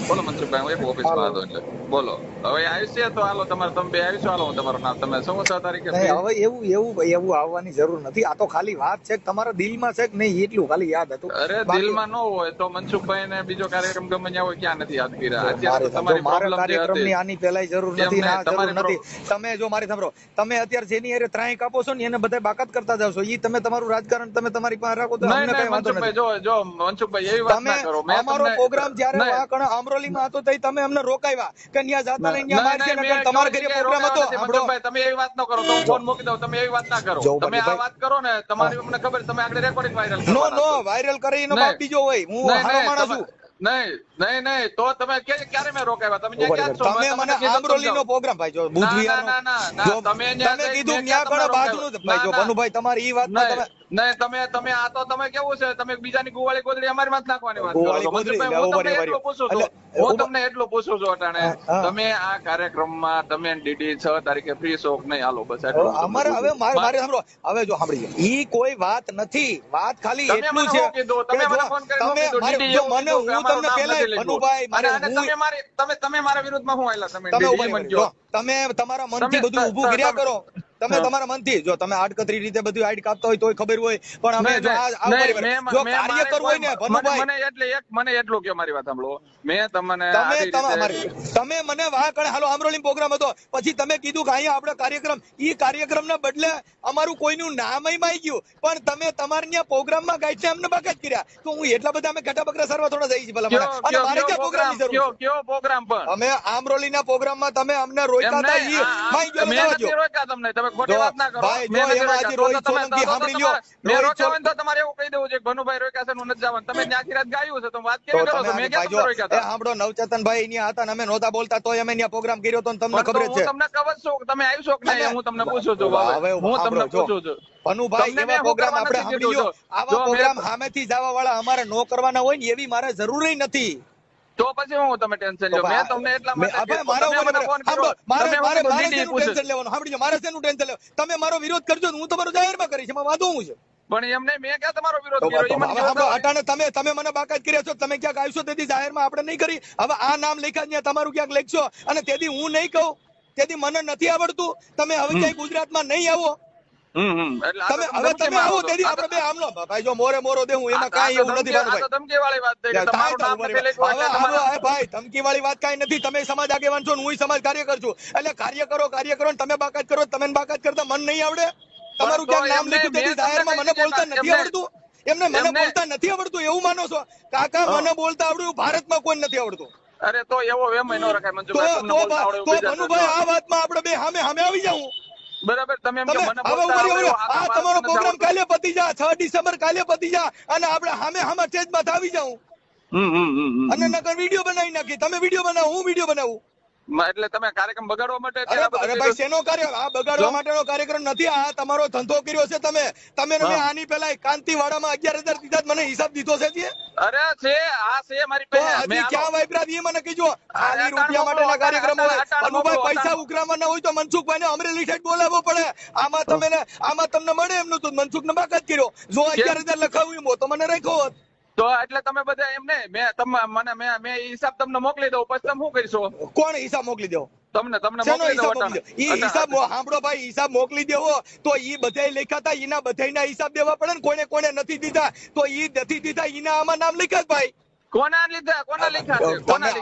બોલો મનસુખભાઈ, હું એક ઓફિસમાં હતો એટલે બોલો. હવે આયુષ્ય તો હાલો તમારે, તમે બે આયુષ્ય હાલો, હું તમારું નામ, તમે શું 6 તારીખે નહીં, હવે એવું આવવાની જરૂર નથી. આ તો ખાલી વાત છે કે તમારા દિલમાં છે કે નહીં એટલું ખાલી યાદ હતું. અરે દિલમાં ન હોય તો મનસુખભાઈ ને બીજો કાર્યક્રમ ગમે ત્યાં હોય, ક્યાં નથી યાદ કર્યા? અત્યારે તો તમારી મારા પ્રોબ્લેમ જે કાર્યક્રમની હતી આની પહેલાય જરૂર નથી ને આ જરૂર નથી. તમે જો મારી સાંભળો, તમે અત્યારે જેની હારે ત્રાહી કાપો છો ને એને બધા બાકાત કરતા જાવ છો. ઈ તમે તમારું રાજકારણ તમે તમારી પાસે રાખો તો અમને કઈ વાંધો નથી. જો મનસુખભાઈ એવી વાત ના કરો. અમારો પ્રોગ્રામ જ્યારે વાકણ આમરોલીમાં હતો તઈ તમે અમને રોકાવ્યા કે ન્યા જાતા ને ન્યા મારશે ને તમારા ઘરે પ્રોગ્રામ હતો. મનસુખભાઈ તમે એવી વાત ન કરો, તો ફોન મૂકી દઉં. તમે એવી વાત ના કરો. તમે આ વાત કરો ને તમારી અમને ખબર, તમે આગળ રેકોર્ડિંગ વાયરલ કરો. નો વાયરલ કરીને બાપ બીજો હોય. હું હારો માણસ છું. નહીં તો તમે ક્યારે મેં રોકાવ્યા? તમે ક્યાં છો? તમે મને આમરોલીનો પ્રોગ્રામ ભાઈ જો બુધવિહારનો તમે કીધું ન્યા કણે બાજુનું ભાઈ જો બનુભાઈ તમારી ઈ વાત તમે નહીં, તમે આ તો તમે કેવું છે, તમે બીજાની ગોવાળી ગોદડી અમારી માં નાખવાની વાત કરો છો. હું તમને એટલું પૂછું છું અટાણે, તમે આ કાર્યક્રમમાં તમે ડીડી 6 તારીખે ફ્રી છો કે નહીં? હાલો બસ અમારે હવે મારે સાંભળો, હવે જો સાંભળી ઈ કોઈ વાત નથી. વાત ખાલી એટલું છે કે તમે મને હું તમને પહેલા બનુભાઈ તમે મારા વિરુદ્ધમાં હું આયલા? તમે તમારા મનથી બધું ઊભું કર્યા કરો. તમે તમારા મનથી જો તમે આડકતરી રીતે બધું આઈડ કાપતા હોય તોય ખબર હોય, પણ અમે જો જો કાર્ય કરવું હોય ને બનુભાઈ મને એટલું કે મારી વાત સાંભળો, મેં તમને તમે મને વાહ કરે હાલો આમરોલી પ્રોગ્રામ હતો, પછી તમે કીધું કે અહીંયા આપણે કાર્યક્રમ, ઈ કાર્યક્રમના બદલે અમારું કોઈનું નામ આવી ગયું, પણ તમે તમારા ત્યાં પ્રોગ્રામમાં ગાઈડને અમને બાકાત કર્યા. તો હું એટલા બધા અમે ઘટા બકરા સરવા થોડા જઈ ભલા મને, અને મારે ક્યાં પ્રોગ્રામની જરૂર? કયો પ્રોગ્રામ? પણ અમે આમરોલીના પ્રોગ્રામમાં તમે અમને રોક્યા હતા, ઈ માઈ ગયો તમને. તમે ખોટી વાત ના કરો. ભાઈ જો એમાં આજે રોહિત સોલંકી સાંભળી લ્યો, મેં રોક્યા તો તમારે એવું કહી દેવું છે ભનુભાઈ રોક્યા છે, હું નથી જવાનું. તમે આખી રાત ગાયું છે તો વાત કેવી કરો છો? મેં ક્યાં રોક્યા હતા? સાંભળો, નવચેતનભાઈ અહીંયા હતા ને અમે નહોતા બોલતા તોય અમે અહીંયા પ્રોગ્રામ કર્યો તો તમને ખબર છે. હું તમને કહું છું તમે આવ્યો છો કે નહીં? હું તમને પૂછું છું. હવે હું તમને પૂછું છું ભનુભાઈ, એવા પ્રોગ્રામ આપણે સાંભળી લ્યો. આવા પ્રોગ્રામ સામેથી જવા વાળા અમારે નો કરવાના હોય ને એવી મારે જરૂર નથી. તો પછી હું તમે ટેન્શન લ્યો? મેં તમને એટલા માટે તમે મારો વિરોધ કરજો, હું તમારો જાહેરમાં કરીશ, એમાં વાંધો હું છે? પણ એમને મેં ક્યાં તમારો વિરોધ કર્યો? અટાણે તમે મને બાકાત કર્યા છો. તમે ક્યાંક આવશો તેથી જાહેરમાં આપણે નહીં કરી. હવે આ નામ લખ્યા તમારું ક્યાંક લખશો અને તેથી હું નહીં કહું, તેથી મને નથી આવડતું. તમે હવે ક્યાંય ગુજરાતમાં નહીં આવો, તમે આવો તેથી આપણે બે આમનો ભાઈ જો મોરો દે હું એમાં કાંઈ એવું નથી. ધમકી વાળી વાત ભાઈ ધમકી વાળી વાત કાંઈ નથી. તમે સમાજ આગેવાન છો, હું સમાજ કાર્યકર છું. એટલે કાર્ય કરો ને તમે બાકાત કરો. તમે બાકાત કરતા મન નહીં આવડે? તમારું ક્યાંક નામ લખ્યું તેથી જાહેરમાં મને બોલતા નથી આવડતું? એમને મને બોલતા નથી આવડતું એવું માનો છો? કાકા મને બોલતા આવડ્યું, ભારતમાં કોઈ નથી આવડતું. અરે તો એવો વેમ ન રખાય મનસુખભાઈ. તો ભનુભાઈ આ વાતમાં આપણે બે સામે આવી જાઉં. બરાબર, તમે આ તમારો પ્રોગ્રામ કાલે પતી જા, 6 ડિસેમ્બર કાલે પતી જા અને આપણે સામે સ્ટેજમાં આવી જાઉં અને નકર વિડીયો બનાવી નાખી. તમે વિડીયો બનાવો, હું વિડીયો બનાવું. એટલે તમે કાર્યક્રમ બગાડવા માટે? અરે ભાઈ શેનો કાર્ય? આ બગાડવા માટેનો કાર્યક્રમ નથી. આ તમારો ધંધો કર્યો છે તમે. આની પેલા કાંતિવાડામાં 11,000 દીધા, મને હિસાબ દીધો છે? અરે છે આ છે મારી પાસે. ક્યાં વાપર્યા એ મને કીજો. ખાલી રૂપિયા માટેના કાર્યક્રમ હોય. અનુભાઈ પૈસા ઉઘરાવાના હોય તો મનસુખભાઈ ને અમરેલી સાઈડ બોલાવવો પડે. આમાં તમને મળે એમનું તો મનસુખ ને બાકાત કર્યો. જો 11,000 લખાવ્યું તો મને રાખ્યો હોત. તો એટલે તમે બધા એમ ને મેં હિસાબ તમને મોકલી દઉં, પછી તમે શું કરશો? કોણ હિસાબ મોકલી દો? તમને મોકલી દઉં. ઈ હિસાબ સાંભળો ભાઈ, હિસાબ મોકલી દેવો તો ઈ બધાય લખ્યા હતા, ઈના બધાયના હિસાબ દેવા પડે ને. કોને નથી દીધા તો ઈ નથી દીધા, ઈના આમાં નામ લખ્યા ભાઈ. કોના લીધા?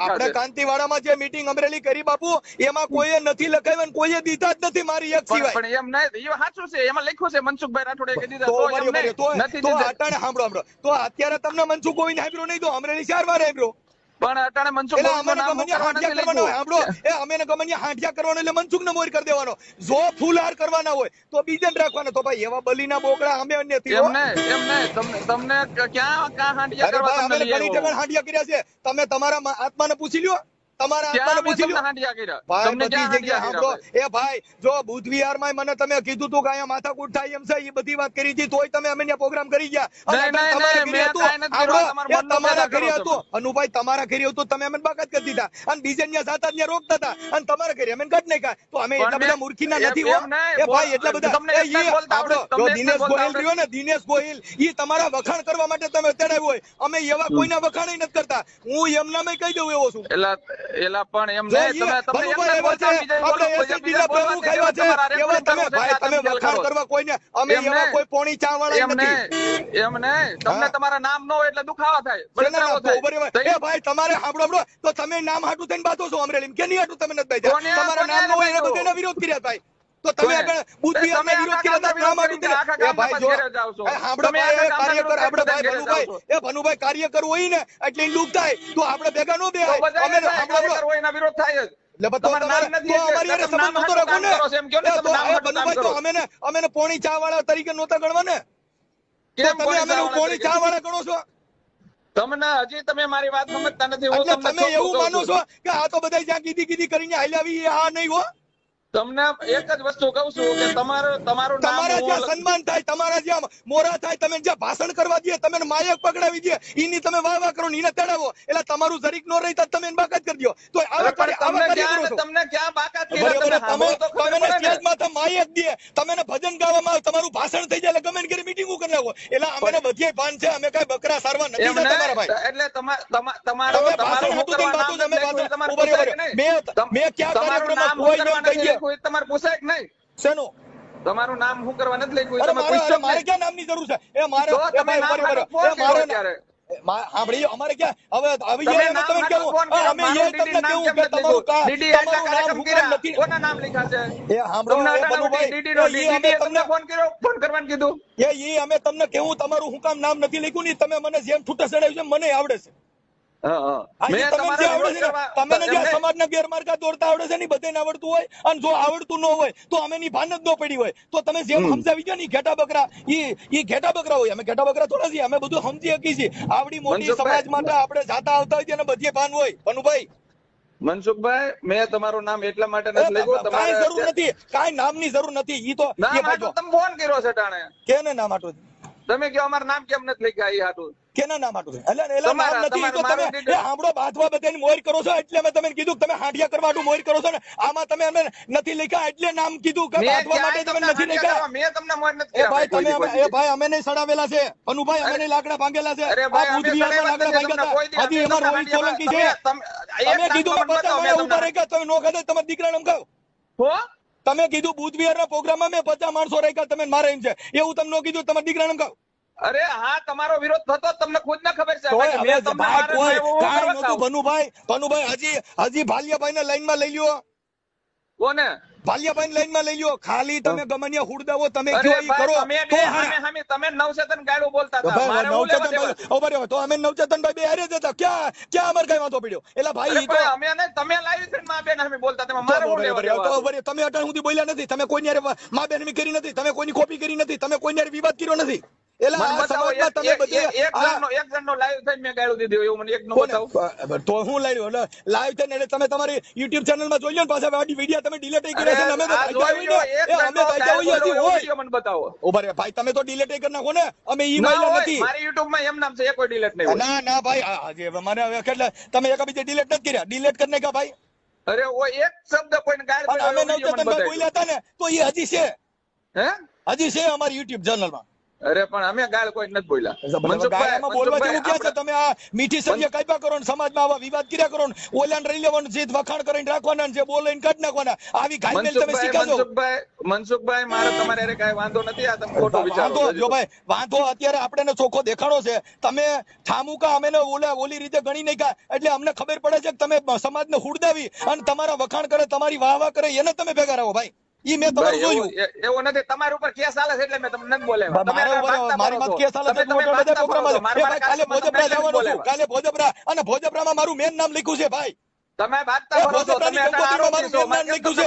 આપણે કાંતિવાડામાં જે મીટિંગ અમરેલી કરી બાપુ, એમાં કોઈએ નથી લખાવ્યા, કોઈએ દીધા જ નથી મારી એક સિવાય. પણ એમ નહીં, એ સાચું છે, એમાં લખ્યું છે મનસુખભાઈ રાઠોડે કહી દીધા. તો અટાણે સાંભળો, તો અત્યારે તમને મનસુખ ગોવિંદ સાંભળ્યો નહીં તો અમરેલી 4 વાર સાંભળ્યો. પણ અટાણે મનસુખ હાંઠિયા કરવાનો એટલે મનસુખ ને મોર કરી દેવાનો. જો ફૂલહાર કરવાના હોય તો બીજાને રાખવાનો. તો ભાઈ એવા બલીના બોકડા અમે નથી. તમને ક્યાં હાંઠિયા કરવા? ઘણી જગ્યા હાંઠિયા કર્યા છે. તમે તમારા આત્માને પૂછી લ્યો. તમારા આત્માને પૂછી લો ભાઈ, બધી જગ્યાએ સાંભળો. એ ભાઈ, જો બુદ્ધ વિહારમાં મને તમે કીધું તું કે અહીંયા માથાકૂટ થાય એમ છે, એ બધી વાત કરી હતી, તોય તમે અમે ત્યાં પ્રોગ્રામ કરી ગયા. તમારા ઘરે હતું અનુભાઈ, તમારા ઘરે હતું, તમે અમને બાકાત કરી દીધા, અને બીજે ત્યાં જાતા ત્યાં રોકતા હતા, અને તમારા ઘરે અમે કાઢ નાખ્યા. તો અમે એટલા બધા મૂર્ખીના નથી. એ ભાઈ, એટલા બધા દિનેશ ગોહિલ રહ્યો ને, દિનેશ ગોહિલ, ઈ તમારા વખાણ કરવા માટે તમે તેડાવ્યો હોય. અમે એવા કોઈના વખાણ નથી કરતા. હું એમનામાં કહી દઉં એવો છું. એલા પણ એમ નહીં, તમે વખાણ કરવા કોઈને, અમે એવા કોઈ પોણી ચા વાળા નથી. એમ નહીં, તમને તમારા નામ ન હોય એટલે દુખાવા થાય. એ ભાઈ, તમારે સાંભળો તો તમે નામ હાટું થઈને બાતો છો અમરેલી કે નહીં હાટું તમે નથી બાજ્યા? તમારા નામ ન હોય એને બધાના વિરોધ કર્યા ભાઈ. તો તમે આગળ બુદ્ધ વિહારના વિરોધ કર્યા હતા, નામ હાટું કર્યા. એ ભાઈ, જો સાંભળો ભાઈ, કાર્યકર આપણે ભાઈ ભનુભાઈ, એ ભનુભાઈ કાર્યકર હોય ને એટલે દુઃખ થાય, તો આપણે ભેગા ન બેહાય. અમે સાંભળો એના વિરોધ થાય જ. અમે પોણી ચા વાળા તરીકે નહોતા ગણવા ને? તમે અમે પોણી ચા વાળા ગણો છો? તમને હજી તમે મારી વાત સમજતા નથી. તમે એવું માનો છો કે આ તો બધા જ્યાં કીધી કરીને હાલ્યાવી, આ નહીં હો. તમને એક જ વસ્તુ કહું છું કે તમારું તમારા જ્યાં સન્માન થાય, તમારા જ્યાં મોરા થાય, તમે જ્યાં ભાષણ કરવા દે, તમે માયક પકડાવી દે, એની તમે વાહ કરો ને એને તેડાવો, એટલે તમારું જરીક નો રહી તમે બાકાત કરી દો. તો તમને ક્યાં બાકાત તમે સ્ટેજમાં તમે માયક દે, તમે ભજન ગાવામાં તમારું ભાષણ થઈ જાય એટલે ગમે ઘરે મીટિંગો કરી નાખો. એટલે અમને બધે ભાન છે, અમે કઈ બકરા સારવા નથી તમારા ભાઈ. એટલે તમારું પૂછાય કે નહીં? શેનું તમારું નામ શું કરવા નથી લખ્યું? મારે ક્યાં નામની જરૂર છે? એ મારે અમારે ક્યાં હવે આવી જાય તમે કેવું અમે એ તમને કેવું કે તમારું નામ કોના નામ લખ્યા છે? એ સાંભળો, તમને ફોન કરવાનું કીધું. એ અમે તમને કેવું તમારું શું કામ નામ નથી લખ્યું ને? તમે મને જેમ છૂટા ચડાવ્યું છે મને આવડે છે. સમાજના ગેરમાર્ગે દોડતા આવડે છે ને બધાને આવડતું હોય, અને જો આવડતું ન હોય તો અમે ની ભાન જ ન પડી હોય. તો તમે જેમ સમજાવી ગયા ને ઘેટા બકરા, ઈ ઘેટા બકરા હોય, અમે ઘેટા બકરા થોડા છીએ, અમે બધું સમજી શકીએ છીએ. આવડી મોટી સમાજ માટે આપણે જાતા આવતા હોય અને બધે ભાન હોય. ભનુભાઈ, મનસુખભાઈ, મેં તમારું નામ એટલા માટે નથી લખ્યું. કાંઈ જરૂર નથી, કાંઈ નામની જરૂર નથી. ઈ તો તમે ફોન કર્યો છે ટાણે, કેને નામ આટલું તમે કહો અમારું નામ કેમ નથી લખ્યા? એ હાટું કેના નામ આટલું નામ નથી. તો તમે સાંભળો, બાથવા બધાની મોર કરો છો એટલે મેં તમે કીધું તમે હાંડિયા કરવા મોર કરો છો ને. આમાં તમે અમે નથી લખ્યા એટલે નામ કીધું કે બાથવા માટે તમે નથી લખ્યા. મેં તમને મોર નથી. એ ભાઈ તમે એ ભાઈ અમે નહીં સડાવેલા છે. અનુભાઈ અમે નહીં લાકડા ભાંગેલા છે. આ બુદ્ધ વિહારમાં લાકડા ભાંગ્યા હતા. હજી એમાં રોહિત સોલંકી છે. તમે કીધું મેં ઉભા રહી ગયા, તમે નો ખાધો તમારા દીકરાને કહો. તમે કીધું બુદ્ધ વિહારના પ્રોગ્રામમાં મેં 50 માણસો રાખ્યા, તમે મારે એમ છે એવું તમને કીધું, તમારા દીકરાને કહો. અરે હા, તમારો વિરોધ થતો તમને ખુદ ને ખબર છે. ભનુભાઈ હજી ભાલિયાભાઈ ને લાઈન માં લઈ લ્યો. કોને? ભાલિયાભાઈ લાઈન માં લઈ લ્યો. ખાલી તમે ગમનિયા હુડદાવો તમે કયો ઈ કરો. તમે નવચેતન ગાડું બોલતા હતા. તો અમે નવચેતનભાઈ બે હારે જતા. ક્યાં અમારે કઈ વાંધો પડ્યો? એટલે ભાઈ અમે તમે લાવી છે માં બેન અમે બોલતા હતા. મારે તમે અટાણ સુધી બોલ્યા નથી. તમે કોઈની માં બેન કરી નથી. તમે કોઈની કોપી કરી નથી. તમે કોઈની વિવાદ કર્યો નથી. તો હું લાવ્યો લાઈવ થઈને એટલે તમે તમારી યુટ્યુબ ચેનલ માં જોઈ લો ને. પાછા વિડીયો તમે ડિલીટ કર્યા છે. બતાવો ભાઈ, તમે તો ડિલીટ કરી નાખો ને. અમે ઈ મહિલા નથી. મારી યુટ્યુબ માં એમ નામ છે, કોઈ ડિલીટ નહીં. ના ભાઈ, મને હવે કેટલા તમે એકબીજા ડિલીટ નથી કર્યા? ડિલીટ કરી નાખ્યા ભાઈ. અરે એક શબ્દ કોઈને ગાળ અમે નવચેતનભાઈ બોલ્યા હતા ને, તો એ હજી છે. હજી છે અમારી યુટ્યુબ ચેનલ માં. અરે પણ અમે ગાળ કોઈ નથી બોલ્યા. બોલવા જેવું ક્યાં છે? તમે આ મીઠી સંખ્યા કાપ્યા કરો ને, સમાજમાં આવા વિવાદ કર્યા કરો ને, ઓલાન રહી લેવાનું, જીત વખાણ કરીને રાખવાના, જે બોલે કાઢી નાખવાના. આવી ગાયમેલ તમે શીખાજો. મનસુખભાઈ, મારે તમારે કઈ વાંધો નથી. આ તમે ખોટો વિચારો. જો ભાઈ, વાંધો અત્યારે આપણે ચોખ્ખો દેખાડો છે. તમે ઠામુકા અમે ઓલી રીતે ગણી નાખ્યા એટલે અમને ખબર પડે છે કે તમે સમાજને હુડદાવી અને તમારા વખાણ કરે, તમારી વાહ કરે, એને તમે ભેગા રહો ભાઈ. ઈ મેં તમારું જોયું. એવું નથી. તમારી ઉપર કેસ આલે છે એટલે મેં તમને નથી બોલાવ્યા. મારી વાત કેસ આલે છે. કાલે ભોજપરા જવાનું છું. કાલે ભોજપરા, અને ભોજપરામાં મારું મેન નામ લખ્યું છે ભાઈ. તમે વાતતા કરો છો. તમે મારું મેન નામ લખ્યું છે.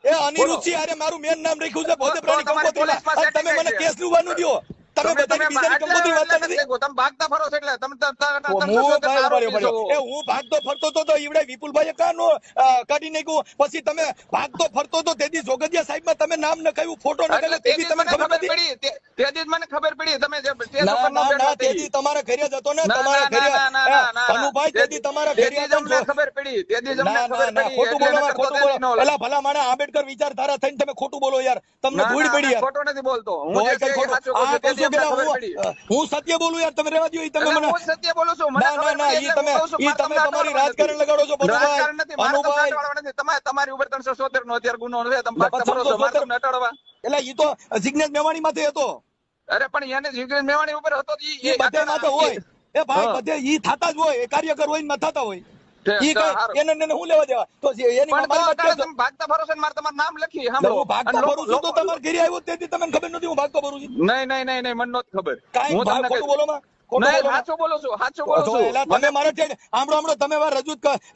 એ અનિરુદ્ધ સિંહ અરે મારું મેન નામ લખ્યું છે ભોજપરાની કંકોત્રીમાં. તમે મને કેસ નું વાનું દો. તમે બધાની બીજાની કંકોત્રી વાંચતા નથી. તમે ભાગતા ફરો છો એટલે તમે હું ભાગતો ફરતો તો ઈવડે વિપુલભાઈ કાનો કાઢી નાખ્યું. પછી તમે ભાગતો ફરતો તો તેથી જોગદિયા સાહેબમાં તમે નામ નખાયું, ફોટો નખાવ્યો, તેથી તમને ખબર પડી. તેથી મને ખબર પડી તમે તેથી તમારા ઘરે જ હતો ને, તમારા ઘરે અનુભાઈ, તેથી તમારા ઘરે ખબર પડી. ખોટું બોલો, ખોટું બોલો. પેલા ભલા માણસ આંબેડકર વિચારધારા થઈને તમે ખોટું બોલો યાર, તમને ધૂળ પડી યાર. ખોટું નથી બોલતો હું સત્ય બોલું યાર, તમે રહેવા દો. તમે મને સત્ય બોલું છું. તમે તમારી રાજકારણ લગાડો છો. તમારી ઉપર 370 નો અત્યારે ગુનો છે. તમે નટાડવા એટલે ઈ તો જિગ્નેશ મેવાણી માથે હતો. અરે પણ એને જિગ્નેશ મેવાણી ઉપર હતો એ બધે માથે હોય. એ ભાઈ બધે ઈ થતા જ હોય, એ કાર્યકર હોય ને ન થતા હોય. એને હું લેવા દેવા? તો એની ભાગતા ફરો છો ને મારે તમારું નામ લખી હું ભાગતો ફરું છું તો તમારે ઘરે આવ્યો તેથી તમને ખબર નથી હું ભાગતો ફરું છું? નહીં મને નથી ખબર. હું તમને ખોટું બોલો માં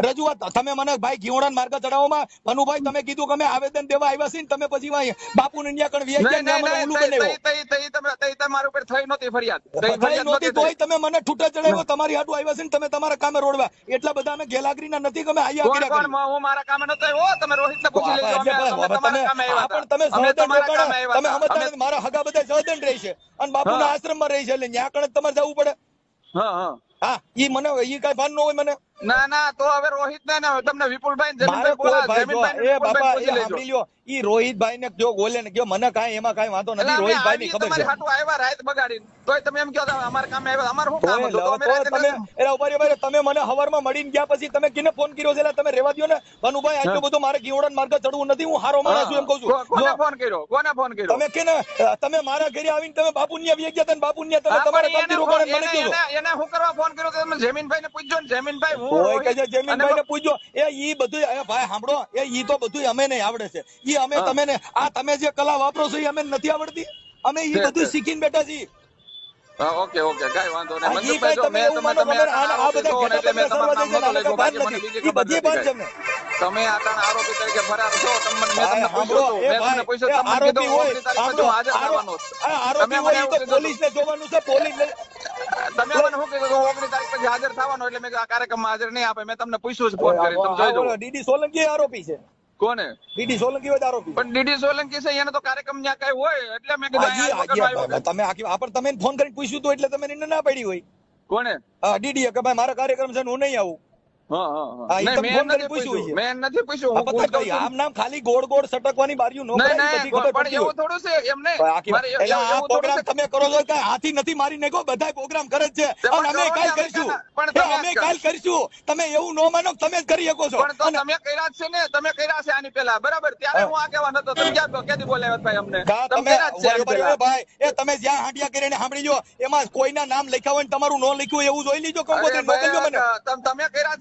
રજૂઆત તમે મને ભાઈ ઘીવડા માર્ગ ચડાવવામાં મનુભાઈ તમે કીધું કે અમે આવેદન દેવા આવ્યા છીએ, તમે પછી બાપુ તમારા ઉપર થઈ નહોતી ફરિયાદ, તોય તમે મને છૂટા ચડાવ્યો. તમારી હાટુ આવ્યા છે ને તમે તમારા કામે રોડવા. એટલા બધા અમે ગેલાગરી ના નથી કે અમે આયા કર્યા. હું મારા કામે નતો આવ્યો, તમે રોહિતને પૂછી લેજો. તમે મારા હગા બધા સહદન રહે છે અને બાપુના આશ્રમમાં રહે છે, એટલે ત્યાં કણે તમારે જવું પડે. હા ઈ મને ઈ કઈ ભાન ન હોય મને. ના તો હવે રોહિત ને તમને વિપુલભાઈ ઈ રોહિતભાઈ ને જો બોલે ને કયો મને કાંઈ એમાં કાંઈ વાંધો નથી. રોહિતભાઈ ની ખબર છે આવ્યા રાત બગાડીને તોય તમે એમ કહો અમારા કામે આવ્યા. અમારું શું કામ હતું? તમે મને હવારમાં મળીને ગયા પછી તમે કિને ફોન કર્યો છે? તમે રેવા દો ને મનુભાઈ, આટલું બધું મારે ઘીવડા માર્ગ ચડવું નથી. હું હારો માણસ છું એમ કહું છું. કોને ફોન કર્યો? તમે કેને તમે મારા ઘરે આવીને તમે બાપુનિયા વ્યા ગયા હતા, બાપુનિયા તમે તમારા કામથી રોકાણ મને કીધું. એને હું કરવા ફોન કર્યો? તમે જમીનભાઈ ને પૂછજો ને. જમીનભાઈ જમીનભાઈ ને પૂછજો. એ ઈ બધું ભાઈ સાંભળો, એ ઈ તો બધું અમે નહીં આવડે છે. ઈ અમે તમે ને આ તમે જે કલા વાપરો છો એ અમે નથી આવડતી. અમે ઈ બધું શીખીને બેઠા છીએ. ઓકે કઈ વાંધો નહીં. તમે આટાના આરોપી તરીકે ફરાર છો. પોલીસને જોવાનું છે. પોલીસ તમે મને શું કીધું 19 તારીખ પછી હાજર થવાનો, એટલે મેં આ કાર્યક્રમમાં હાજર નહીં આપે. મેં તમને પૂછ્યું ફોન કરી. તમે જોઈજો. ડીડી સોલંકી આરોપી છે. કોને? ડીડી સોલંકી હોય આરોપી. પણ ડીડી સોલંકી છે એને તો કાર્યક્રમ ત્યાં કઈ હોય એટલે મેં કીધું તમે તમે ફોન કરીને પૂછ્યું હતું એટલે તમે એને ના પડી હોય. કોને? ડીડી કે ભાઈ મારા કાર્યક્રમ છે હું નહીં આવું. મેં નથી પૂછ્યું. આમ નામ ખાલી ગોળ ગોળ સટકવાની બારીઓ નો એવું થોડું છે એમને. પ્રોગ્રામ તમે કરો છો કે હાથી નથી મારી નાખો, બધા પ્રોગ્રામ કરે છે અને અમે કાલ કરીશું. અમે કાલ કરીશું. તમે એવું ન માનો તમે જ કરી શકો છો. પણ તમે કર્યા છે ને, તમે કર્યા છે આની પહેલા બરાબર. ત્યારે હું આગેવાન હતો. તમે ક્યાંથી બોલાવ્યા ભાઈ અમને? ભાઈ એ તમે જ્યાં હાંડિયા કરીને સાંભળી લો એમાં કોઈના નામ લખ્યા હોય તમારું ન લખ્યું એવું જોઈ લીજો. તમે કર્યા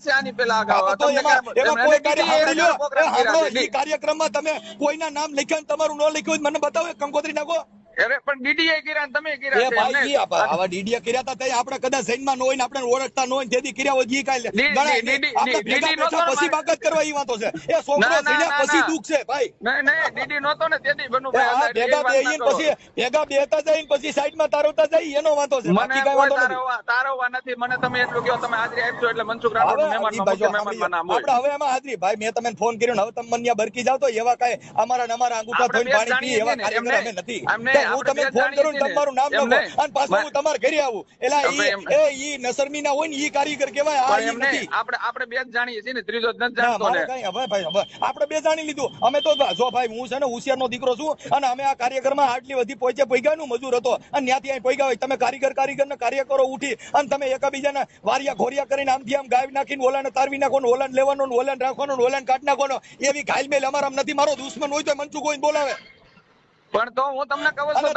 છે કાર્યક્રમમાં તમે કોઈના નામ લખ્યા તમારું ન લખ્યું મને બતાવો. કંકોત્રી નાખો. પણ ડીડીએ કર્યા તમે કર્યા આવા ડીડીએ કર્યા હતા આપણે કદાચ સૈનમાં ન હોય ને આપણે ઓળખતા ન હોય તેથી કર્યા હોય પછી બાકાત કરવા એ વાતો છે. એ છોકરો પછી દુઃખ છે ભાઈ. ડીડી નહોતો ને તેથી ભેગા બેતા જાય પછી સાઈડમાં તારવતા જાય એનો વાતો છે. તારવવા નથી. મને તમે એટલું કહો તમે હાજરી આપજો એટલે મનસુખ રાઠોડ આપડે હવે એમાં હાજરી. ભાઈ મેં તમને ફોન કર્યો હવે તમે મને બરકી જાવ તો એવા કઈ અમારા અંગૂઠા થઈને પાણી પી એવા કાર્યક્રમ અમે નથી. હું તમે ફોન કરું તમારું નામ લખો અને પાછું હું તમારા ઘરે આવું. એટલે ઈ નસરમી ના હોય ને ઈ કારીગર કહેવાય. આપણે બે જ જાણીએ છીએ ને, ત્રીજો નથી જાણતો ને. આપણે બે જાણી લીધું. અમે તો જો ભાઈ હું છે ને હોશિયાર નો દીકરો છું અને અમે આ કાર્યક્રમમાં આટલી બધી પૈગાનું મજૂર હતો અને ત્યાંથી અહીં પૈગા હોય. તમે કારીગર ને કાર્યકરો ઉઠી અને તમે એકબીજાના વારિયા ઘોરિયા કરીને આમથી આમ ગાય નાખીને ઓલાને તારવી નાખો, ઓલાને લેવાનો, ઓલાને રાખવાનો, ઓલાને કાઢ નાખવાનો એવી ઘાયલમેલ અમારા નથી. મારો દુશ્મન હોય તો મનસુખ હોય બોલાવે. પણ તો હું તમને કહું છું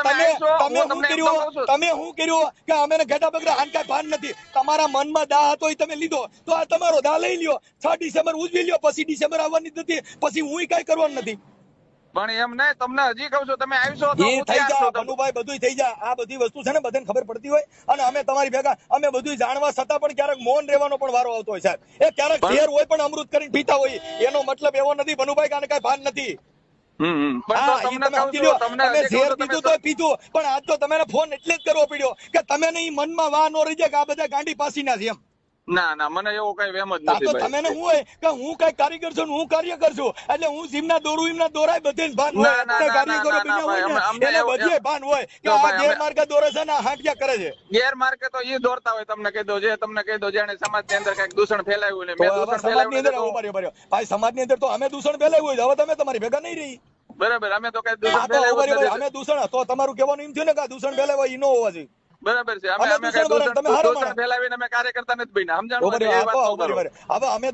તમે શું કર્યું કે અમે ઘેટા બગડા આન કઈ ભાન નથી. તમારા મનમાં દાહ હતો એ તમે લીધો તો આ તમારો દાહ લઈ લ્યો. 6 ડિસેમ્બર ઉજવી લ્યો. પછી ડિસેમ્બર આવવાની નથી. પછી હું કઈ કરવાનું નથી. પણ એમ નહીં, તમને હજી કહું છું તમે આવશો તો થઈ જાય ભનુભાઈ, બધું થઈ જાય. આ બધી વસ્તુ છે ને બધાને ખબર પડતી હોય અને અમે તમારી ભેગા અમે બધું જાણવા છતાં પણ ક્યારેક મૌન રહેવાનો પણ વારો આવતો હોય સાહેબ. એ ક્યારેક ઝેર હોય પણ અમૃત કરીને પીતા હોય. એનો મતલબ એવો નથી ભનુભાઈ કે આને કઈ ભાન નથી. પીધું પણ આજ તો તમે ફોન એટલે જ કરવો પડ્યો કે તમે નહીં મનમાં વાહ નો રહી જાય કે આ બધા ગાંડી પાસી ના છે એમ. ના મને એવો કઈ વેમ જ નથી. તો તમે હું હોય કે હું કઈ કારીગર છું, હું કાર્યકર છું, એટલે હું જીમના દોરું એમના દોરાય બધે ભાન હોય. કારીગરો એને બધે ભાન હોય કે આ ગેરમાર્ગે દોરે છે ને હાંટિયા કરે છે. ગેરમાર્ગે તો એ દોરતા હોય. તમને કહી દો જેને સમાજ ની અંદર કઈક દૂષણ ફેલાવ્યું ને મેં દૂષણ ફેલાવ્યું. ભાઈ સમાજ ની અંદર તો અમે દૂષણ ફેલાવ્યું હોય, હવે તમે તમારી ભેગા નહીં રહી. બરાબર, અમે તો કઈ દૂષણ ફેલાવ્યું અમે દૂષણ તો તમારું કહેવાનું એમ થયું ને કે દૂષણ ફેલાવ્યું ઈ ન હોવા જોઈએ. બરાબર છે, અમે દૂષણ ફેલાવીને અમે કાર્ય કરતા નથી બન્યા. સમજાણું. હવે અમે